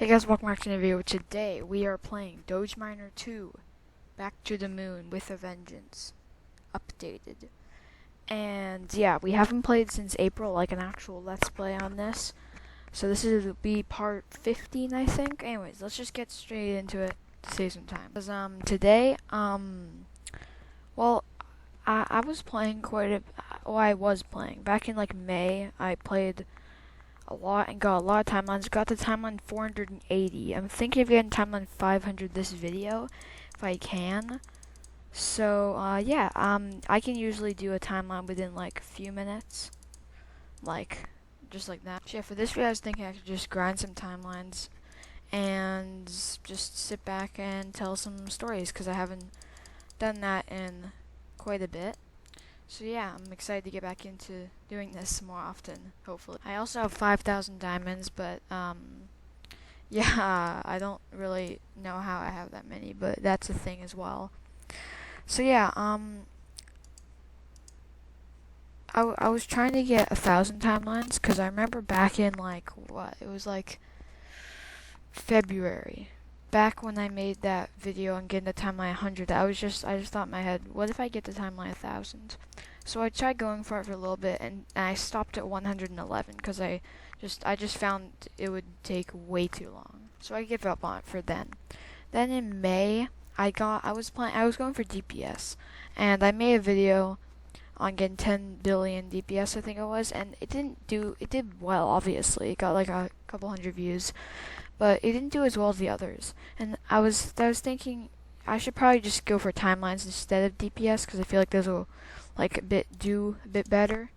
Hey guys, welcome back to the video. Today we are playing Doge Miner 2 Back to the Moon with a Vengeance updated. And yeah, we haven't played since April, like an actual let's play on this. So this is be part 15, I think. Anyways, let's just get straight into it to save some time. Because today well, I was playing I was playing back in like May. I played a lot and got a lot of timelines. Got to timeline 480. I'm thinking of getting timeline 500 this video if I can. So yeah, I can usually do a timeline within like a few minutes, like just like that. So yeah, for this video I was thinking I could just grind some timelines and just sit back and tell some stories because I haven't done that in quite a bit. So yeah, I'm excited to get back into doing this more often, hopefully. I also have 5,000 diamonds, but yeah, I don't really know how I have that many, but that's a thing as well. So yeah, I was trying to get 1,000 timelines, because I remember back in like, it was like February. Back when I made that video on getting the timeline 100, I just thought in my head, what if I get the timeline 1,000? So I tried going for it for a little bit, and I stopped at 111 because I just found it would take way too long. So I gave up on it for then. Then in May, I was going for DPS, and I made a video on getting 10 billion DPS, I think it was, and it did well, obviously. It got like a couple hundred views, but it didn't do as well as the others. And I was thinking I should probably just go for timelines instead of DPS because I feel like those will do a bit better.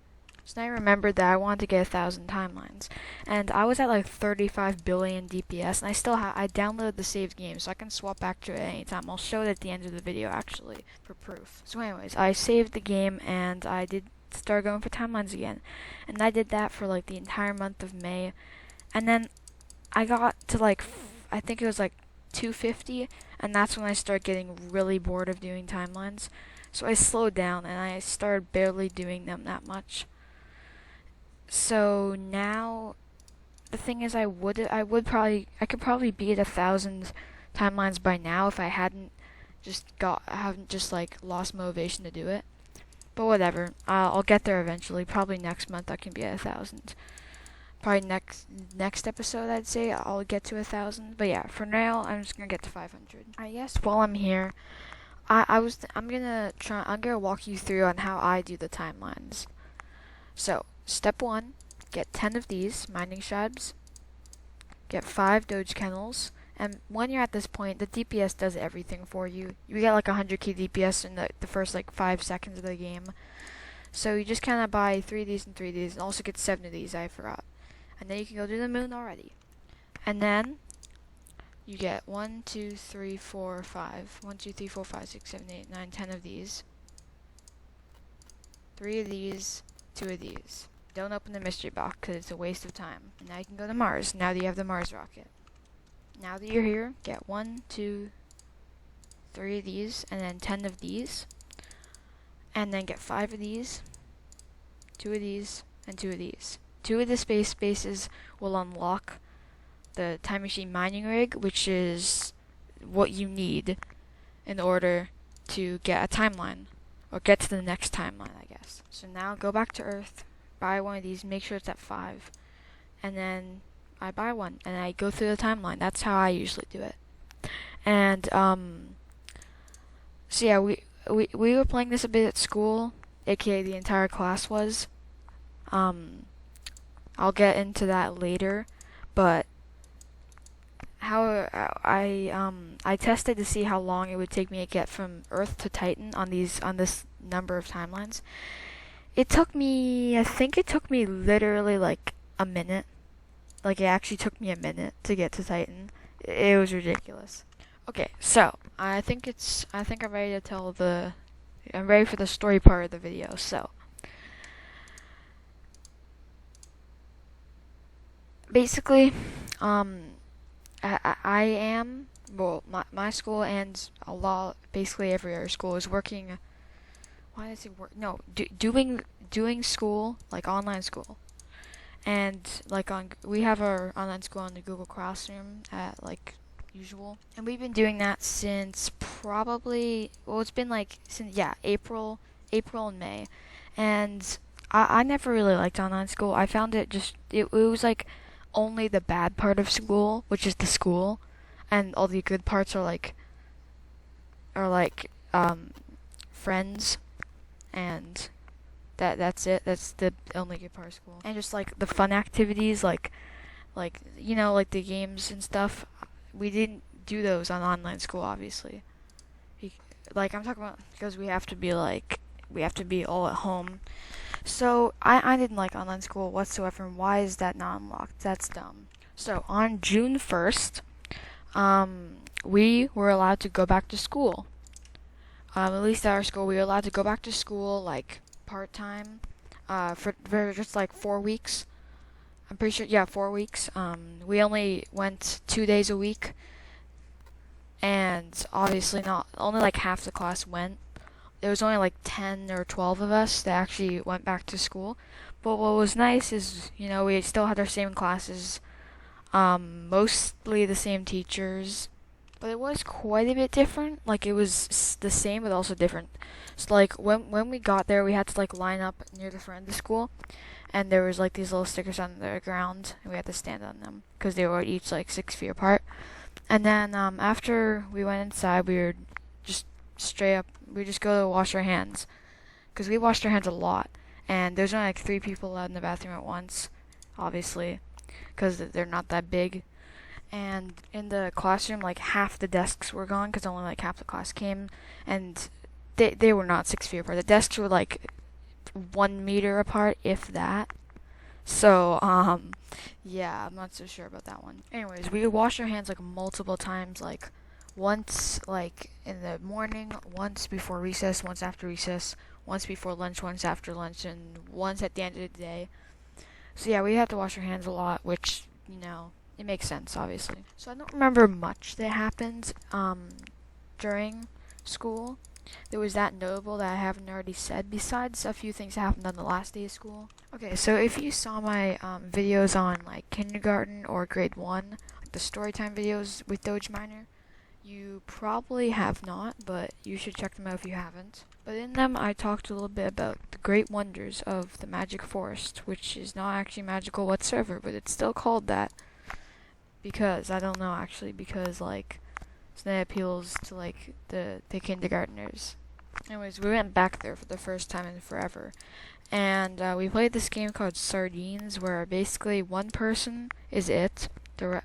So now I remembered that I wanted to get 1,000 timelines, and I was at like 35 billion DPS, and I downloaded the saved game, so I can swap back to it at any time. I'll show it at the end of the video actually for proof. So anyways, I saved the game and I did start going for timelines again, and I did that for like the entire month of May, and then I got to like I think it was like 250, and that's when I started getting really bored of doing timelines. So I slowed down and I started barely doing them that much. So now the thing is I could probably be at 1,000 timelines by now if I hadn't just like lost motivation to do it. But whatever, I'll get there eventually. Probably next month I can be at 1,000. Probably next episode I'd say I'll get to 1,000. But yeah, for now I'm just gonna get to 500. I guess while I'm here, I'm gonna walk you through on how I do the timelines. So step 1, get 10 of these mining shabs, get 5 Doge kennels, and when you're at this point, the DPS does everything for you. You get like 100k DPS in the first like 5 seconds of the game. So you just kind of buy 3 of these and 3 of these, and also get 7 of these, I forgot. And then you can go to the moon already. And then you get 1, 2, 3, 4, 5. 1, 2, 3, 4, 5, 6, 7, 8, 9, 10 of these. 3 of these, 2 of these. Don't open the mystery box because it's a waste of time. And now you can go to Mars, now that you have the Mars rocket. Now that you're here, get 1, 2, 3 of these, and then 10 of these. And then get 5 of these, 2 of these, and 2 of these. 2 of the spaces will unlock the time machine mining rig, which is what you need in order to get a timeline, or get to the next timeline, I guess. So now go back to Earth, buy one of these, make sure it's at 5, and then I buy one, and I go through the timeline. That's how I usually do it. And so yeah, we were playing this a bit at school, aka the entire class was. I'll get into that later, but how I tested to see how long it would take me to get from Earth to Titan on this number of timelines. I think it took me literally like a minute. Like it actually took me a minute to get to Titan. It was ridiculous. Okay, so I think I'm ready to I'm ready for the story part of the video. So basically, I am, well, my school and basically every other school is working, why did I say work? No, doing school, like online school. and like we have our online school on the Google Classroom at like usual, and we've been doing that since probably, well, it's been like since, yeah, April and May, and I never really liked online school. I found it was like only the bad part of school, which is the school, and all the good parts are like friends, and that's it. That's the only good part of school. And just like the fun activities, like like the games and stuff. We didn't do those on online school, obviously. Like I'm talking about, because we have to be all at home. So I didn't like online school whatsoever. And why is that not unlocked? That's dumb. So on June 1st, we were allowed to go back to school. At least at our school, we were allowed to go back to school like part-time, for just like 4 weeks. I'm pretty sure, yeah, 4 weeks. We only went 2 days a week, and obviously not only like half the class went. There was only like 10 or 12 of us that actually went back to school. But what was nice is, we still had our same classes, mostly the same teachers, but it was quite a bit different. Like it was the same but also different. So like when we got there, we had to like line up near the front of the school, and there was like these little stickers on the ground, and we had to stand on them because they were each like 6 feet apart. And then after we went inside, we were just straight up. We just go to wash our hands, because we washed our hands a lot, and there's only like 3 people allowed in the bathroom at once, obviously, because they're not that big. And in the classroom, like half the desks were gone because only like half the class came, and they were not 6 feet apart. The desks were like 1 meter apart, if that. So yeah, I'm not so sure about that one. Anyways, we washed our hands like multiple times, like once like in the morning, once before recess, once after recess, once before lunch, once after lunch, and once at the end of the day. So yeah, we had to wash our hands a lot, which, it makes sense, obviously. So I don't remember much that happened during school that was that notable that I haven't already said, besides a few things that happened on the last day of school. Okay, so if you saw my videos on like kindergarten or grade 1, like the storytime videos with Doge Miner, you probably have not, but you should check them out if you haven't. But in them, I talked a little bit about the great wonders of the magic forest, which is not actually magical whatsoever, but it's still called that because, I don't know actually, because like, so that appeals to like the kindergartners. Anyways, we went back there for the first time in forever, and we played this game called Sardines, where basically one person is it. One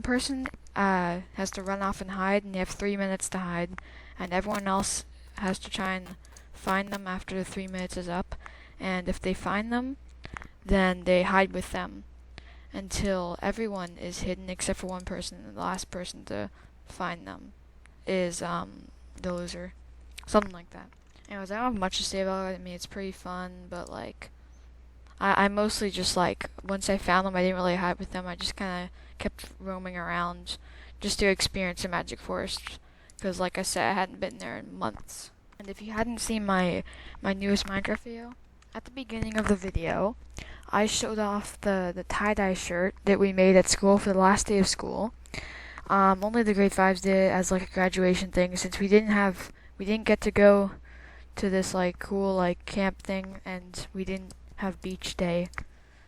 person has to run off and hide, and they have 3 minutes to hide, and everyone else has to try and find them after the 3 minutes is up. And if they find them, then they hide with them until everyone is hidden except for one person, and the last person to find them is the loser. Something like that. Anyways, I don't have much to say about it. I mean, it's pretty fun, but like, I mostly just like, once I found them, I didn't really hide with them. I just kind of kept roaming around just to experience the magic forest, because like I said, I hadn't been there in months. And if you hadn't seen my newest Minecraft video, at the beginning of the video, I showed off the tie-dye shirt that we made at school for the last day of school. Only the grade 5s did it as like a graduation thing, since we didn't get to go to this like cool like camp thing, and we didn't have beach day,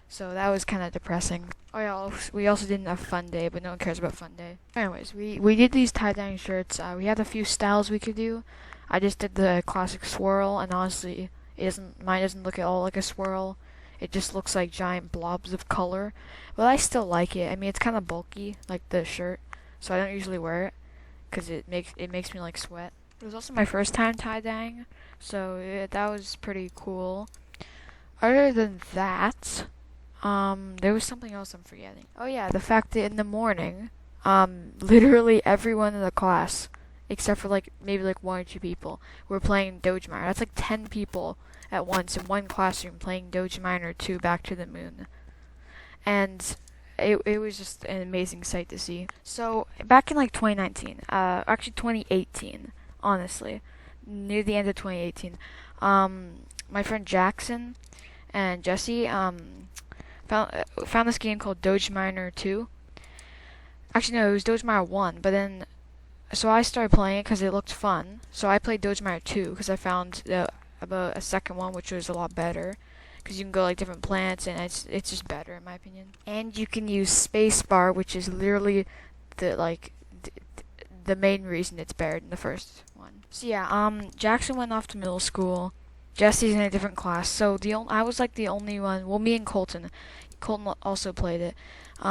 so that was kind of depressing. Oh yeah, we also didn't have fun day, but no one cares about fun day. Anyways, we did these tie-dyeing shirts. We had a few styles we could do. I just did the classic swirl, and honestly, mine doesn't look at all like a swirl. It just looks like giant blobs of color, but I still like it. I mean, it's kind of bulky, like the shirt, so I don't usually wear it because it makes me like sweat. It was also my first time tie-dyeing, so that was pretty cool. Other than that, there was something else I'm forgetting. Oh yeah, the fact that in the morning, literally everyone in the class, except for like maybe like 1 or 2 people, were playing Doge Miner. That's like 10 people at once in one classroom playing Doge Miner 2 Back to the Moon. And it was just an amazing sight to see. So back in like 2019, actually 2018, honestly, near the end of 2018, my friend Jackson and Jesse found this game called Doge 2. Actually, no, it was Doge 1, but then so I started playing it because it looked fun. So I played Doge 2 because I found about a second one which was a lot better because you can go like different planets and it's just better in my opinion. And you can use spacebar, which is literally the main reason it's better than the first one. So yeah, Jackson went off to middle school. Jesse's in a different class. So I was like the only one. Well, me and Colton. Colton also played it.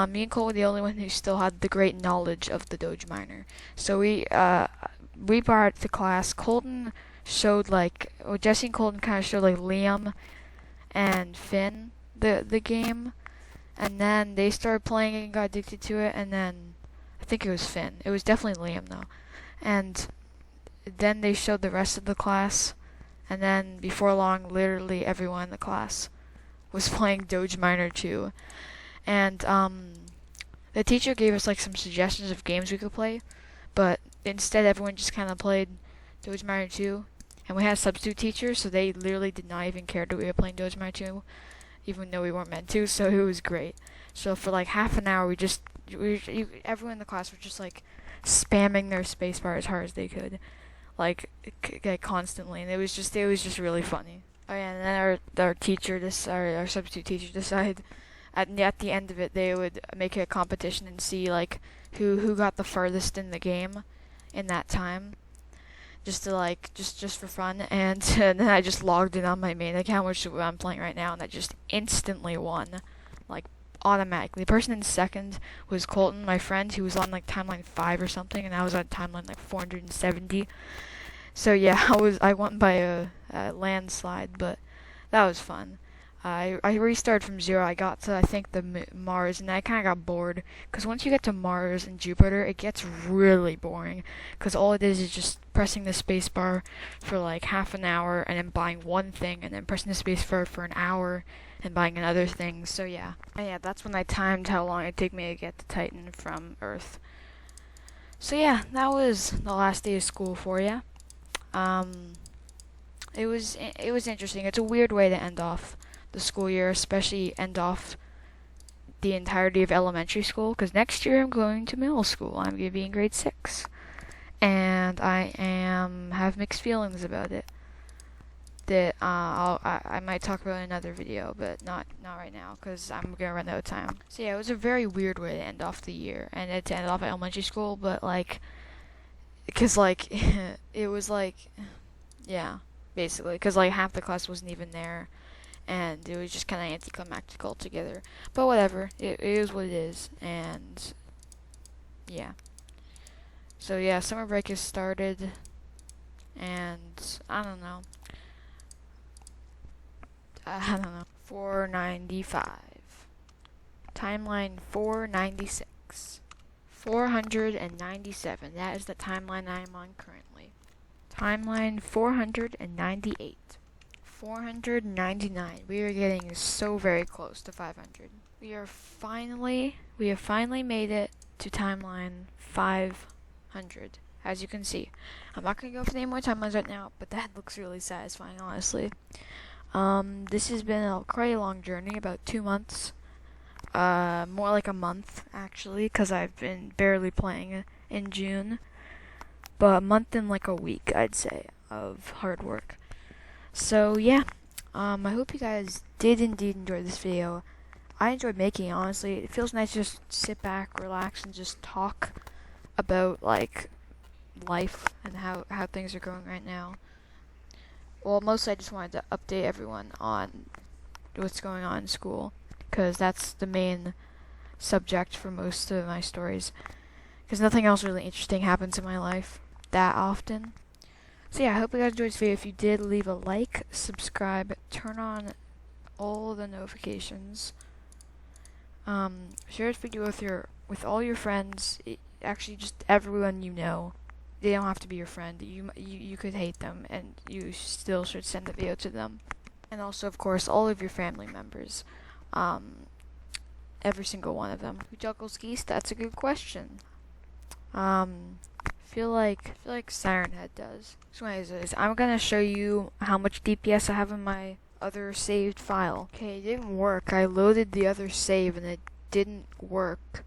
Me and Cole were the only one who still had the great knowledge of the Doge miner. So we brought it to class. Colton showed Jesse and Colton kind of showed like Liam and Finn the game, and then they started playing it and got addicted to it. And then I think it was Finn. It was definitely Liam though. And then they showed the rest of the class, and then before long, literally everyone in the class was playing Doge 2. And the teacher gave us like some suggestions of games we could play, but instead everyone just kind of played Doge 2. And we had a substitute teacher, so they literally did not even care that we were playing Doge 2, even though we weren't meant to. So it was great. So for like half an hour, everyone in the class was just like spamming their spacebar as hard as they could, like constantly, and it was just really funny. Oh yeah, and then our teacher, our substitute teacher, decided at the end of it they would make a competition and see like who got the furthest in the game in that time, just to just for fun. And then I just logged in on my main account, which I'm playing right now, and I just instantly won, like automatically. The person in second was Colton, my friend, who was on like timeline 5 or something, and I was on timeline like 470. So yeah, I won by a landslide, but that was fun. I restarted from 0. I got to I think the Mars, and I kind of got bored because once you get to Mars and Jupiter, it gets really boring because all it is just pressing the space bar for like half an hour and then buying one thing, and then pressing the space bar for an hour and buying another thing. So yeah, that's when I timed how long it'd take me to get to Titan from Earth. So yeah, that was the last day of school for you. It was interesting. It's a weird way to end off the school year, especially end off the entirety of elementary school, because next year I'm going to middle school. I'm going to be in grade 6, and I have mixed feelings about it. That I might talk about in another video, but not right now, because I'm gonna run out of time. So yeah, it was a very weird way to end off the year, and to end off at elementary school, but because it was yeah, basically, because half the class wasn't even there, and it was just kind of anticlimactic altogether. But whatever, it is what it is, and yeah. So yeah, summer break has started, and I don't know. 495. Timeline 496. 497. That is the timeline I am on currently. Timeline 498. 499. We are getting so very close to 500. We have finally made it to timeline 500. As you can see, I'm not gonna go for any more timelines right now, but that looks really satisfying, honestly. This has been quite a long journey, about 2 months. More like a month, actually, because I've been barely playing in June. But a month and like a week, I'd say, of hard work. So, yeah. I hope you guys did indeed enjoy this video. I enjoyed making it, honestly. It feels nice to just sit back, relax, and just talk about, life and how things are going right now. Well, mostly I just wanted to update everyone on what's going on in school, because that's the main subject for most of my stories, because nothing else really interesting happens in my life that often. So yeah, I hope you guys enjoyed this video. If you did, leave a like, subscribe, turn on all the notifications. Share this video with all your friends, actually just everyone you know. They don't have to be your friend. You could hate them, and you still should send the video to them. And also, of course, all of your family members. Every single one of them. Who juggles geese? That's a good question. Feel like Siren Head does. So anyways, I'm gonna show you how much DPS I have in my other saved file. Okay, it didn't work. I loaded the other save and it didn't work.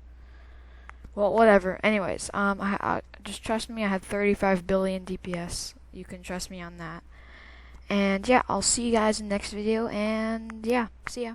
Well, whatever. Anyways, I just trust me. I had 35 billion DPS. You can trust me on that. And yeah, I'll see you guys in the next video. And yeah, see ya.